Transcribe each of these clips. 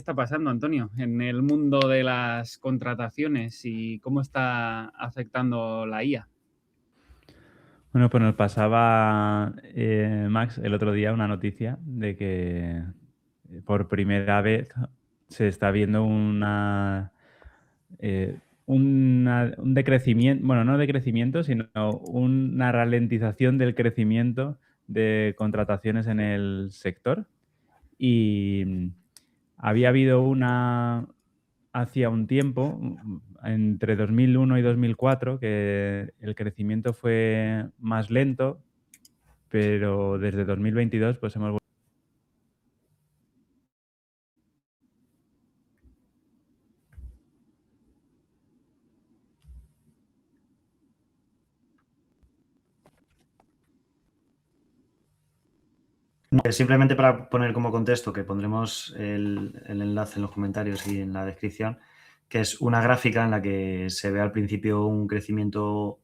está pasando, Antonio, en el mundo de las contrataciones y cómo está afectando la IA? Bueno, pues nos pasaba, Max, el otro día una noticia de que por primera vez se está viendo un decrecimiento, bueno, no decrecimiento, sino una ralentización del crecimiento de contrataciones en el sector. Y había habido una hacía un tiempo, entre 2001 y 2004, que el crecimiento fue más lento, pero desde 2022, pues hemos Simplemente para poner como contexto, que pondremos el enlace en los comentarios y en la descripción, que es una gráfica en la que se ve al principio un crecimiento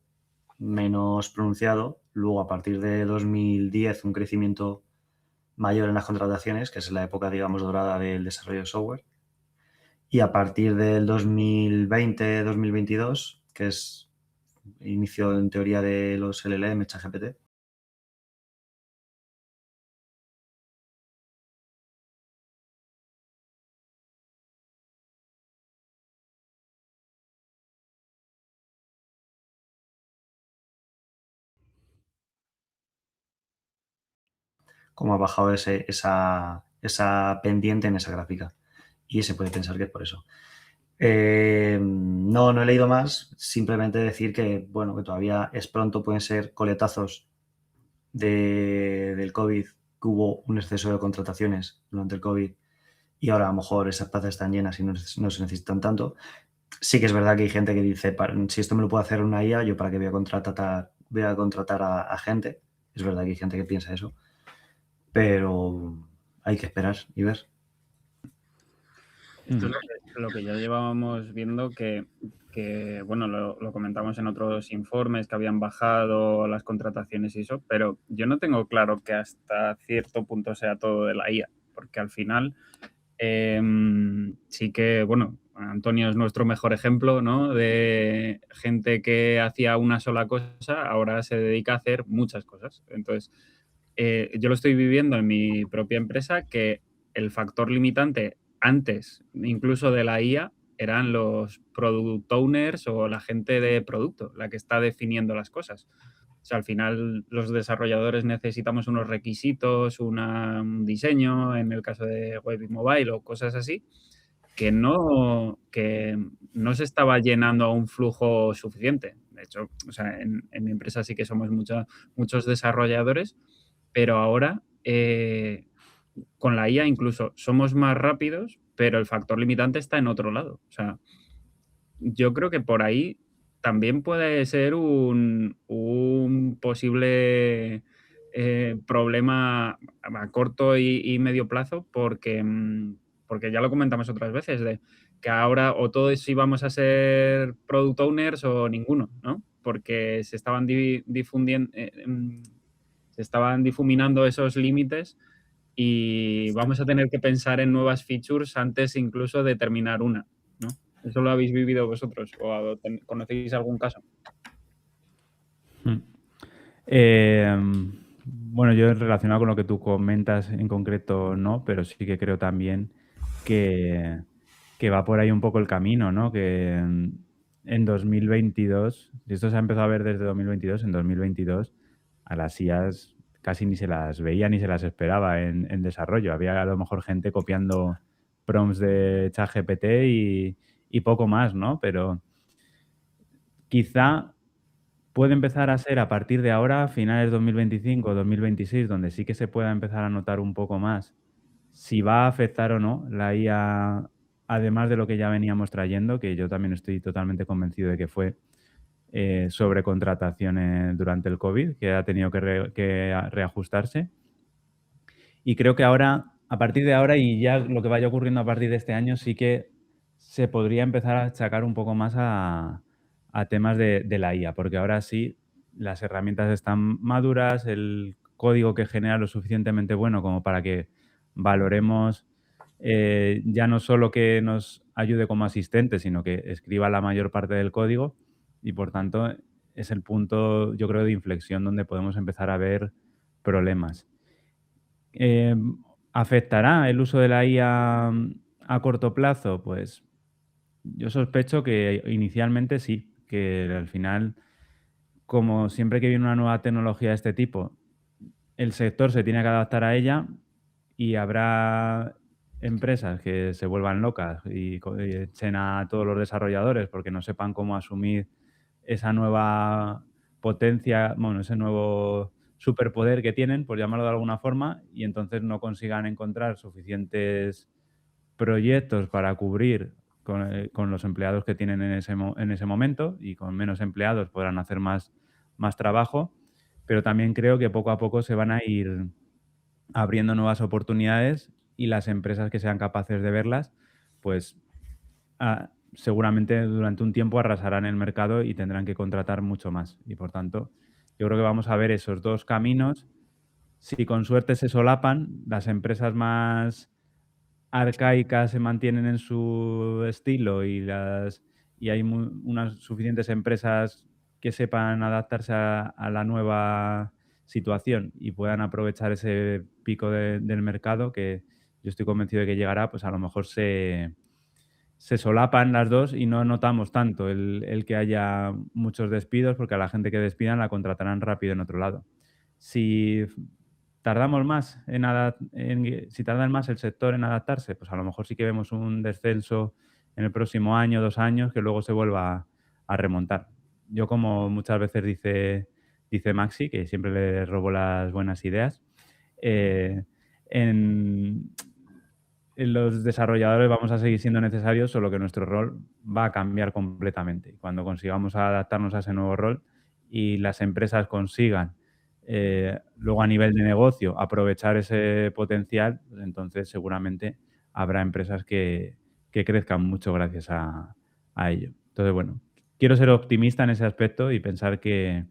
menos pronunciado, luego a partir de 2010 un crecimiento mayor en las contrataciones, que es la época, digamos, dorada del desarrollo de software, y a partir del 2020-2022, que es inicio en teoría de los LLM, ChatGPT, cómo ha bajado esa pendiente en esa gráfica. Y se puede pensar que es por eso. No he leído más, simplemente decir que, bueno, que todavía es pronto, pueden ser coletazos del COVID, que hubo un exceso de contrataciones durante el COVID y ahora a lo mejor esas plazas están llenas y no se necesitan tanto. Sí que es verdad que hay gente que dice, si esto me lo puede hacer una IA, yo para qué voy a contratar a gente. Es verdad que hay gente que piensa eso, pero hay que esperar y ver. Esto es lo que ya llevábamos viendo que bueno, lo comentamos en otros informes que habían bajado las contrataciones y eso, pero yo no tengo claro que hasta cierto punto sea todo de la IA, porque al final sí que, bueno, Antonio es nuestro mejor ejemplo, ¿no? De gente que hacía una sola cosa, ahora se dedica a hacer muchas cosas. Entonces, yo lo estoy viviendo en mi propia empresa, que el factor limitante antes, incluso de la IA, eran los product owners o la gente de producto, la que está definiendo las cosas. O sea, al final los desarrolladores necesitamos unos requisitos, un diseño, en el caso de web y mobile o cosas así, que no se estaba llenando a un flujo suficiente. De hecho, o sea, en mi empresa sí que somos muchos desarrolladores, pero ahora con la IA incluso somos más rápidos, pero el factor limitante está en otro lado. O sea, yo creo que por ahí también puede ser un posible problema a corto y medio plazo, porque ya lo comentamos otras veces, de que ahora o todos íbamos a ser product owners o ninguno, ¿no? Porque se estaban difuminando esos límites y vamos a tener que pensar en nuevas features antes incluso de terminar una, ¿no? ¿Eso lo habéis vivido vosotros o conocéis algún caso? Mm. Bueno, yo relacionado con lo que tú comentas en concreto no, pero sí que creo también que, que va por ahí un poco el camino, ¿no? Que en 2022, y esto se ha empezado a ver desde 2022, en 2022 a las IAs casi ni se las veía ni se las esperaba en desarrollo. Había a lo mejor gente copiando prompts de ChatGPT y poco más, ¿no? Pero quizá puede empezar a ser a partir de ahora, finales 2025, 2026, donde sí que se pueda empezar a notar un poco más si va a afectar o no la IA, además de lo que ya veníamos trayendo, que yo también estoy totalmente convencido de que fue sobrecontratación durante el COVID, que ha tenido que reajustarse. Y creo que ahora, a partir de ahora y ya lo que vaya ocurriendo a partir de este año, sí que se podría empezar a achacar un poco más a temas de la IA, porque ahora sí las herramientas están maduras, el código que genera lo suficientemente bueno como para que valoremos ya no solo que nos ayude como asistente, sino que escriba la mayor parte del código y, por tanto, es el punto, yo creo, de inflexión donde podemos empezar a ver problemas. ¿Afectará el uso de la IA a corto plazo? Pues yo sospecho que inicialmente sí, que al final, como siempre que viene una nueva tecnología de este tipo, el sector se tiene que adaptar a ella y habrá empresas que se vuelvan locas y echen a todos los desarrolladores porque no sepan cómo asumir esa nueva potencia, bueno, ese nuevo superpoder que tienen, por llamarlo de alguna forma, y entonces no consigan encontrar suficientes proyectos para cubrir con los empleados que tienen en ese momento, y con menos empleados podrán hacer más trabajo, pero también creo que poco a poco se van a ir abriendo nuevas oportunidades y las empresas que sean capaces de verlas, pues seguramente durante un tiempo arrasarán el mercado y tendrán que contratar mucho más. Y por tanto, yo creo que vamos a ver esos dos caminos. Si con suerte se solapan, las empresas más arcaicas se mantienen en su estilo y hay unas suficientes empresas que sepan adaptarse a la nueva situación y puedan aprovechar ese pico del mercado, que yo estoy convencido de que llegará, pues a lo mejor se solapan las dos y no notamos tanto el que haya muchos despidos, porque a la gente que despidan la contratarán rápido en otro lado. Si tardamos más si tarda más el sector en adaptarse, pues a lo mejor sí que vemos un descenso en el próximo año, 2 años, que luego se vuelva a remontar. Yo, como muchas veces dice Maxi, que siempre le robo las buenas ideas, eh, en los desarrolladores vamos a seguir siendo necesarios, solo que nuestro rol va a cambiar completamente. Y cuando consigamos adaptarnos a ese nuevo rol y las empresas consigan luego, a nivel de negocio, aprovechar ese potencial, pues entonces seguramente habrá empresas que crezcan mucho gracias a ello. Entonces, bueno, quiero ser optimista en ese aspecto y pensar que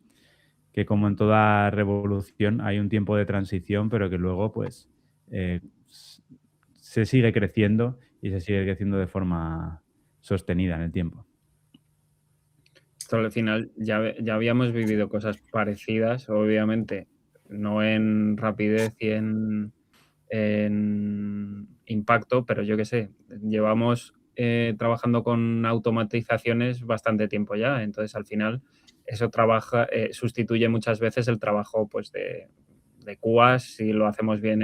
como en toda revolución hay un tiempo de transición, pero que luego pues eh, se sigue creciendo y se sigue creciendo de forma sostenida en el tiempo. Esto al final ya habíamos vivido cosas parecidas, obviamente, no en rapidez y en impacto, pero yo qué sé, llevamos trabajando con automatizaciones bastante tiempo ya, entonces al final eso sustituye muchas veces el trabajo pues de QAs si lo hacemos bien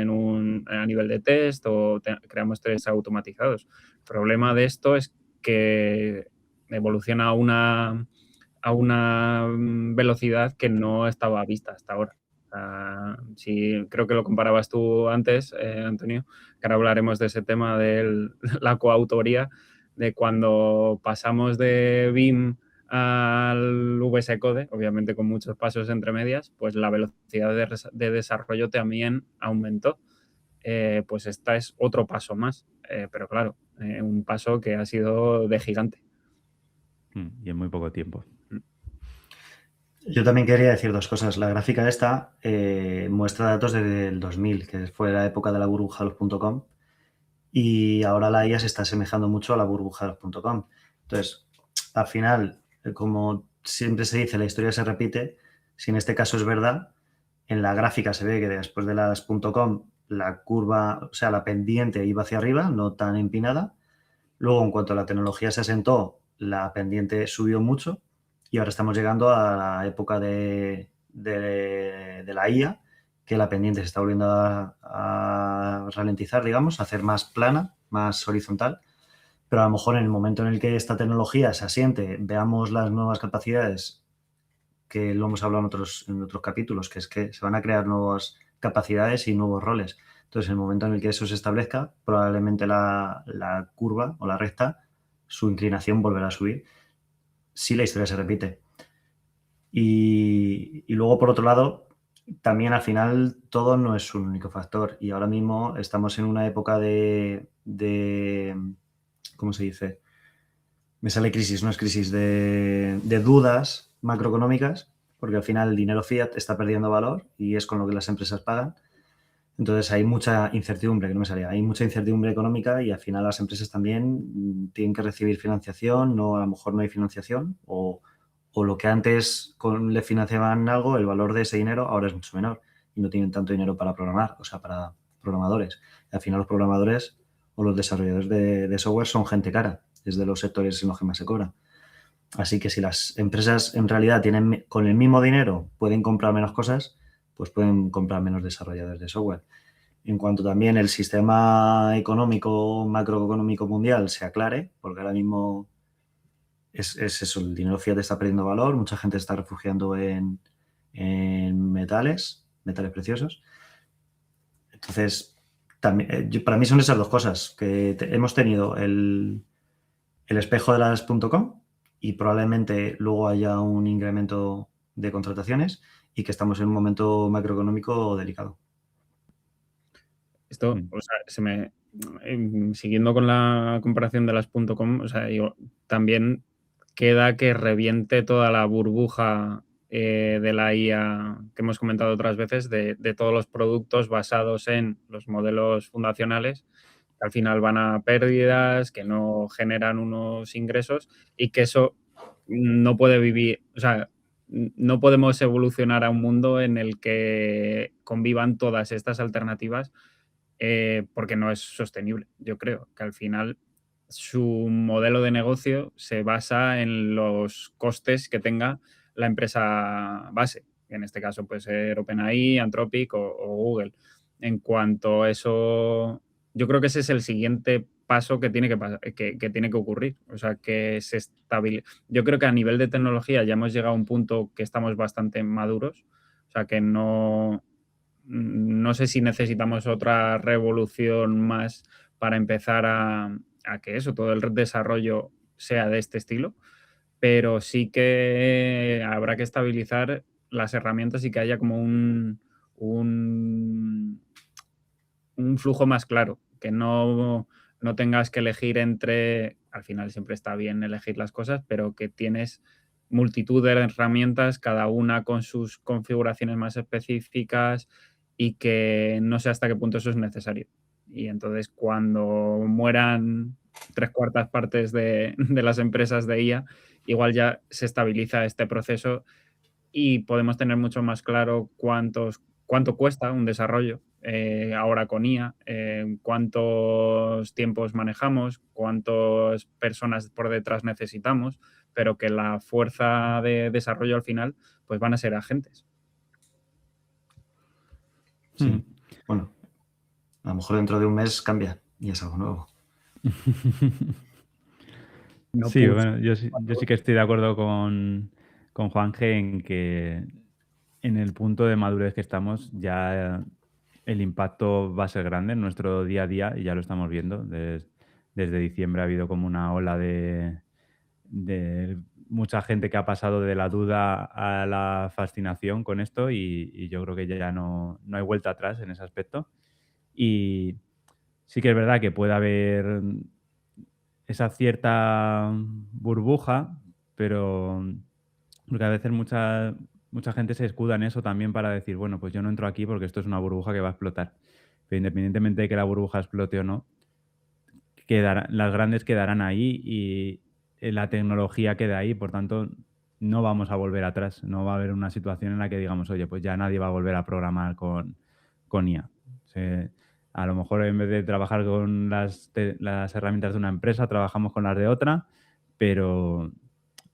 a nivel de test o creamos test automatizados. El problema de esto es que evoluciona a una velocidad que no estaba vista hasta ahora. Sí, creo que lo comparabas tú antes, Antonio, que ahora hablaremos de ese tema de la coautoría, de cuando pasamos de BIM al VS Code, obviamente con muchos pasos entre medias, pues la velocidad de desarrollo también aumentó. Pues esta es otro paso más, pero claro, un paso que ha sido de gigante. Y en muy poco tiempo. Yo también quería decir dos cosas. La gráfica esta muestra datos desde el 2000, que fue la época de la burbuja de los .com, y ahora la IA se está asemejando mucho a la burbuja de los .com. Entonces, al final, como siempre se dice, la historia se repite. Si en este caso es verdad, en la gráfica se ve que después de las .com la curva, o sea, la pendiente iba hacia arriba, no tan empinada. Luego, en cuanto la tecnología se asentó, la pendiente subió mucho y ahora estamos llegando a la época de la IA, que la pendiente se está volviendo a ralentizar, digamos, a hacer más plana, más horizontal. Pero a lo mejor en el momento en el que esta tecnología se asiente, veamos las nuevas capacidades, que lo hemos hablado en otros capítulos, que es que se van a crear nuevas capacidades y nuevos roles. Entonces, en el momento en el que eso se establezca, probablemente la curva o la recta, su inclinación volverá a subir si la historia se repite. Y luego, por otro lado, también al final todo no es un único factor. Y ahora mismo estamos en una época de ¿cómo se dice? Me sale crisis, no es crisis, de dudas macroeconómicas, porque al final el dinero fiat está perdiendo valor y es con lo que las empresas pagan. Entonces hay mucha incertidumbre, que no me salía, hay mucha incertidumbre económica y al final las empresas también tienen que recibir financiación, no, a lo mejor no hay financiación o lo que antes le financiaban algo, el valor de ese dinero ahora es mucho menor y no tienen tanto dinero para programar, o sea, para programadores. Y al final los programadores o los desarrolladores de software son gente cara, es de los sectores en los que más se cobra. Así que si las empresas en realidad tienen con el mismo dinero pueden comprar menos cosas, pues pueden comprar menos desarrolladores de software. En cuanto también el sistema económico, macroeconómico mundial se aclare, porque ahora mismo es eso, el dinero fiat está perdiendo valor, mucha gente está refugiando en metales preciosos. Entonces, también, para mí son esas dos cosas, que hemos tenido el espejo de las .com y probablemente luego haya un incremento de contrataciones y que estamos en un momento macroeconómico delicado. Esto, o sea, siguiendo con la comparación de las .com, o sea, también queda que reviente toda la burbuja de la IA que hemos comentado otras veces, de todos los productos basados en los modelos fundacionales, que al final van a pérdidas, que no generan unos ingresos y que eso no puede vivir, o sea, no podemos evolucionar a un mundo en el que convivan todas estas alternativas porque no es sostenible. Yo creo que al final su modelo de negocio se basa en los costes que tenga la empresa base. En este caso puede ser OpenAI, Anthropic o Google. En cuanto a eso, yo creo que ese es el siguiente paso que tiene que tiene que ocurrir. O sea, que se estabilice. Yo creo que a nivel de tecnología ya hemos llegado a un punto que estamos bastante maduros. O sea, que no sé si necesitamos otra revolución más para empezar a que eso, todo el desarrollo sea de este estilo, pero sí que habrá que estabilizar las herramientas y que haya como un flujo más claro, que no tengas que elegir entre, al final siempre está bien elegir las cosas, pero que tienes multitud de herramientas, cada una con sus configuraciones más específicas y que no sé hasta qué punto eso es necesario. Y entonces cuando mueran 3/4 partes de las empresas de IA, igual ya se estabiliza este proceso y podemos tener mucho más claro cuánto cuesta un desarrollo ahora con IA, cuántos tiempos manejamos, cuántas personas por detrás necesitamos, pero que la fuerza de desarrollo al final pues van a ser agentes. Sí. Bueno, a lo mejor dentro de un mes cambia y es algo nuevo. No Sí, push. bueno, yo sí que estoy de acuerdo con Juanje en que en el punto de madurez que estamos ya el impacto va a ser grande en nuestro día a día y ya lo estamos viendo. Desde diciembre ha habido como una ola de mucha gente que ha pasado de la duda a la fascinación con esto y yo creo que ya no hay vuelta atrás en ese aspecto. Y sí que es verdad que puede haber esa cierta burbuja, pero porque a veces mucha gente se escuda en eso también para decir, bueno, pues yo no entro aquí porque esto es una burbuja que va a explotar. Pero independientemente de que la burbuja explote o no, las grandes quedarán ahí y la tecnología queda ahí, por tanto, no vamos a volver atrás. No va a haber una situación en la que digamos, oye, pues ya nadie va a volver a programar con IA. A lo mejor en vez de trabajar con las herramientas de una empresa, trabajamos con las de otra, pero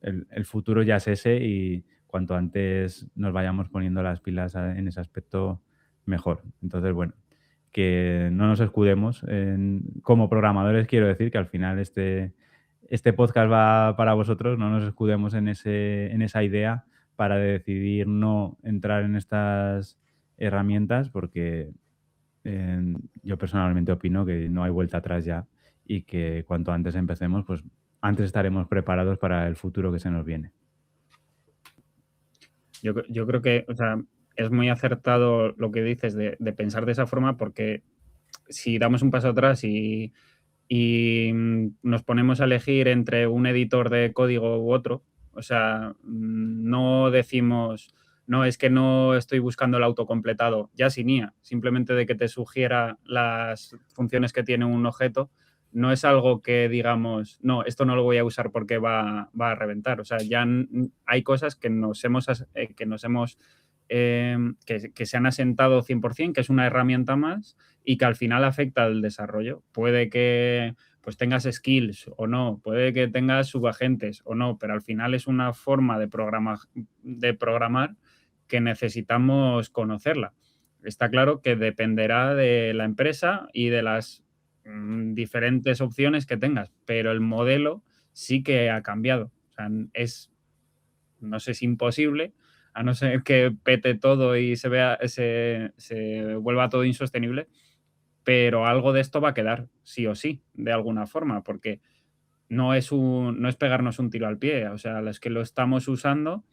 el futuro ya es ese y cuanto antes nos vayamos poniendo las pilas en ese aspecto, mejor. Entonces, bueno, que no nos escudemos como programadores, quiero decir que al final este podcast va para vosotros, no nos escudemos en esa idea para decidir no entrar en estas herramientas porque yo personalmente opino que no hay vuelta atrás ya y que cuanto antes empecemos, pues antes estaremos preparados para el futuro que se nos viene. Yo creo que, o sea, es muy acertado lo que dices de pensar de esa forma porque si damos un paso atrás y nos ponemos a elegir entre un editor de código u otro, o sea, no decimos no es que no estoy buscando el autocompletado ya sin IA, simplemente de que te sugiera las funciones que tiene un objeto, no es algo que digamos, no, esto no lo voy a usar porque va a reventar. O sea, ya hay cosas que que se han asentado 100%, que es una herramienta más y que al final afecta al desarrollo. Puede que pues tengas skills o no, puede que tengas subagentes o no, pero al final es una forma de programar que necesitamos conocerla. Está claro que dependerá de la empresa y de las diferentes opciones que tengas, pero el modelo sí que ha cambiado. O sea, no sé si imposible, a no ser que pete todo y se vuelva todo insostenible, pero algo de esto va a quedar, sí o sí, de alguna forma, porque no es pegarnos un tiro al pie. O sea, los que lo estamos usando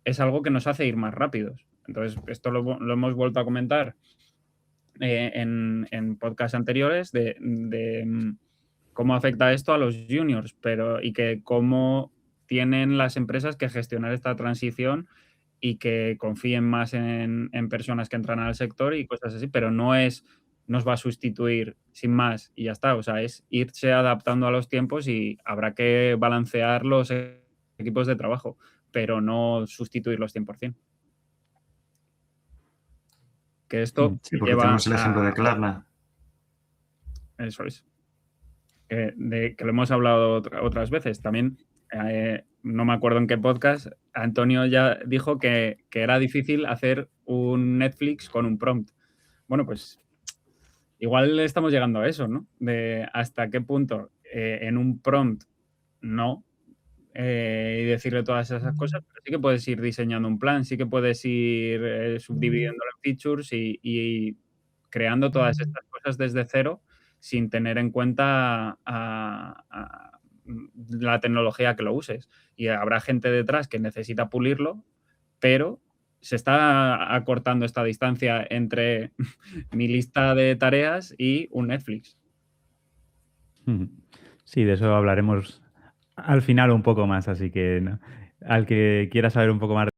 es algo que nos hace ir más rápidos. Entonces, esto lo hemos vuelto a comentar en podcasts anteriores de cómo afecta esto a los juniors, y que cómo tienen las empresas que gestionar esta transición y que confíen más en personas que entran al sector y cosas así, pero no nos va a sustituir sin más y ya está. O sea, es irse adaptando a los tiempos y habrá que balancear los equipos de trabajo, pero no sustituirlos 100%. Que esto Sí, porque lleva tenemos el ejemplo de Klarna. Eso es. Que lo hemos hablado otras veces. También, no me acuerdo en qué podcast, Antonio ya dijo que era difícil hacer un Netflix con un prompt. Bueno, pues igual estamos llegando a eso, ¿no? De hasta qué punto en un prompt no, y decirle todas esas cosas, pero sí que puedes ir diseñando un plan, sí que puedes ir subdividiéndolo en features y creando todas estas cosas desde cero sin tener en cuenta la tecnología que lo uses. Y habrá gente detrás que necesita pulirlo, pero se está acortando esta distancia entre mi lista de tareas y un Netflix. Sí, de eso hablaremos al final un poco más, así que al que quiera saber un poco más